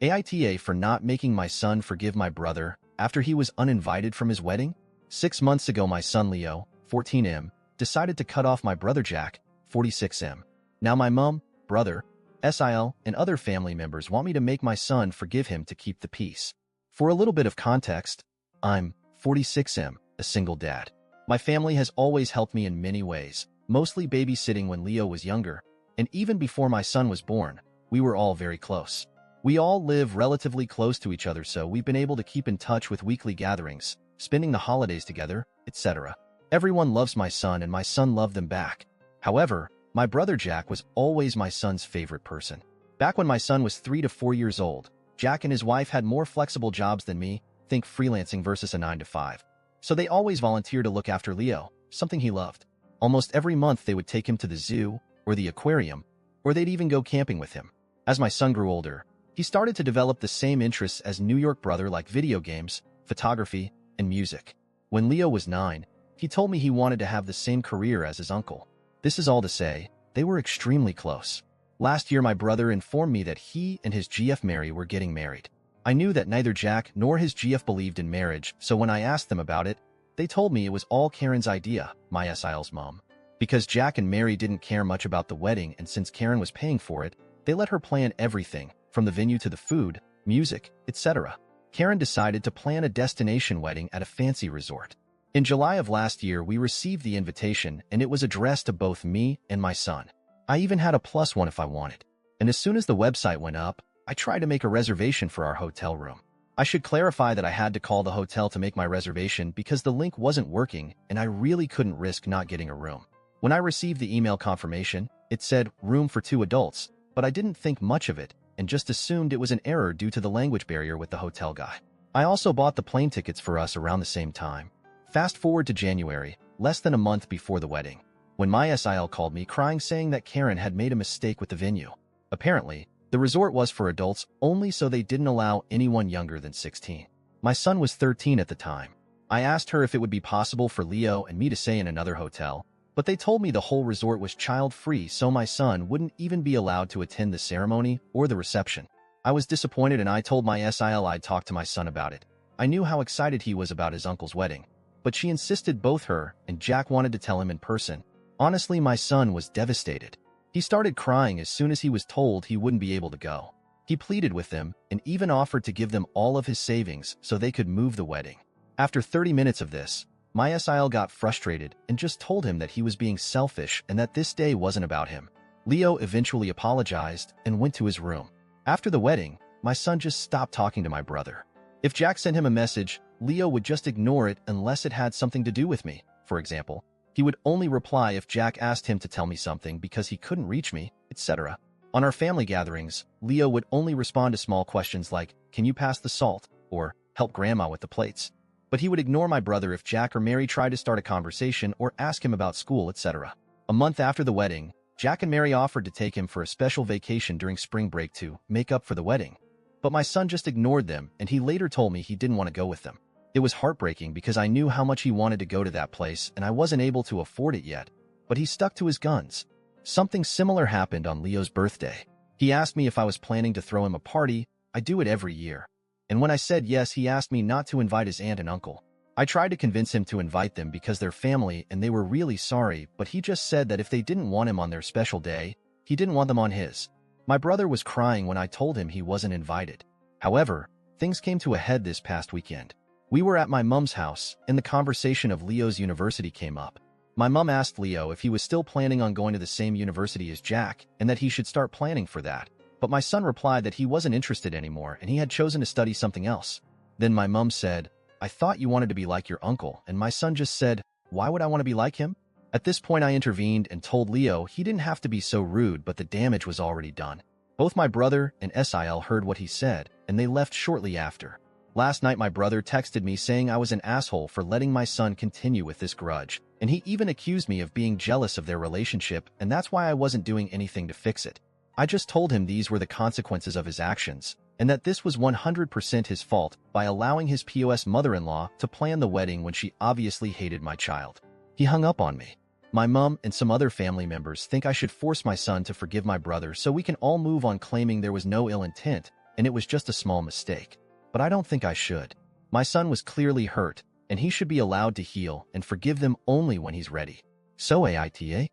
AITA for not making my son forgive my brother after he was uninvited from his wedding? 6 months ago, my son Leo, 14M, decided to cut off my brother Jack, 46M. Now my mom, brother, SIL, and other family members want me to make my son forgive him to keep the peace. For a little bit of context, I'm 46M, a single dad. My family has always helped me in many ways, mostly babysitting when Leo was younger, and even before my son was born, we were all very close. We all live relatively close to each other, so we've been able to keep in touch with weekly gatherings, spending the holidays together, etc. Everyone loves my son and my son loved them back. However, my brother Jack was always my son's favorite person. Back when my son was 3 to 4 years old, Jack and his wife had more flexible jobs than me, think freelancing versus a 9 to 5. So they always volunteered to look after Leo, something he loved. Almost every month they would take him to the zoo or the aquarium, or they'd even go camping with him. As my son grew older, he started to develop the same interests as New York brother, like video games, photography, and music. When Leo was 9, he told me he wanted to have the same career as his uncle. This is all to say, they were extremely close. Last year, my brother informed me that he and his GF Mary were getting married. I knew that neither Jack nor his GF believed in marriage, so when I asked them about it, they told me it was all Karen's idea, my SIL's mom. Because Jack and Mary didn't care much about the wedding, and since Karen was paying for it, they let her plan everything, from the venue to the food, music, etc. Karen decided to plan a destination wedding at a fancy resort. In July of last year, we received the invitation, and it was addressed to both me and my son. I even had a +1 if I wanted. And as soon as the website went up, I tried to make a reservation for our hotel room. I should clarify that I had to call the hotel to make my reservation because the link wasn't working and I really couldn't risk not getting a room. When I received the email confirmation, it said room for 2 adults, but I didn't think much of it and just assumed it was an error due to the language barrier with the hotel guy. I also bought the plane tickets for us around the same time. Fast forward to January, less than a month before the wedding, when my SIL called me crying saying that Karen had made a mistake with the venue. Apparently, the resort was for adults only, so they didn't allow anyone younger than 16. My son was 13 at the time. I asked her if it would be possible for Leo and me to stay in another hotel, but they told me the whole resort was child-free, so my son wouldn't even be allowed to attend the ceremony or the reception. I was disappointed and I told my SIL I'd talk to my son about it. I knew how excited he was about his uncle's wedding, but she insisted both her and Jack wanted to tell him in person. Honestly, my son was devastated. He started crying as soon as he was told he wouldn't be able to go. He pleaded with them and even offered to give them all of his savings so they could move the wedding. After 30 minutes of this, my SIL got frustrated and just told him that he was being selfish and that this day wasn't about him. Leo eventually apologized and went to his room. After the wedding, my son just stopped talking to my brother. If Jack sent him a message, Leo would just ignore it unless it had something to do with me. For example, he would only reply if Jack asked him to tell me something because he couldn't reach me, etc. On our family gatherings, Leo would only respond to small questions like, "Can you pass the salt?" or "Help grandma with the plates." But he would ignore my brother if Jack or Mary tried to start a conversation or ask him about school, etc. A month after the wedding, Jack and Mary offered to take him for a special vacation during spring break to make up for the wedding. But my son just ignored them, and he later told me he didn't want to go with them. It was heartbreaking because I knew how much he wanted to go to that place and I wasn't able to afford it yet, but he stuck to his guns. Something similar happened on Leo's birthday. He asked me if I was planning to throw him a party. I do it every year. And when I said yes, he asked me not to invite his aunt and uncle. I tried to convince him to invite them because they're family and they were really sorry, but he just said that if they didn't want him on their special day, he didn't want them on his. My brother was crying when I told him he wasn't invited. However, things came to a head this past weekend. We were at my mom's house, and the conversation of Leo's university came up. My mom asked Leo if he was still planning on going to the same university as Jack, and that he should start planning for that. But my son replied that he wasn't interested anymore, and he had chosen to study something else. Then my mom said, "I thought you wanted to be like your uncle," and my son just said, "Why would I want to be like him?" At this point, I intervened and told Leo he didn't have to be so rude, but the damage was already done. Both my brother and SIL heard what he said, and they left shortly after. Last night, my brother texted me saying I was an asshole for letting my son continue with this grudge, and he even accused me of being jealous of their relationship, and that's why I wasn't doing anything to fix it. I just told him these were the consequences of his actions, and that this was 100% his fault by allowing his POS mother-in-law to plan the wedding when she obviously hated my child. He hung up on me. My mom and some other family members think I should force my son to forgive my brother so we can all move on, claiming there was no ill intent, and it was just a small mistake. But I don't think I should. My son was clearly hurt, and he should be allowed to heal and forgive them only when he's ready. So AITA,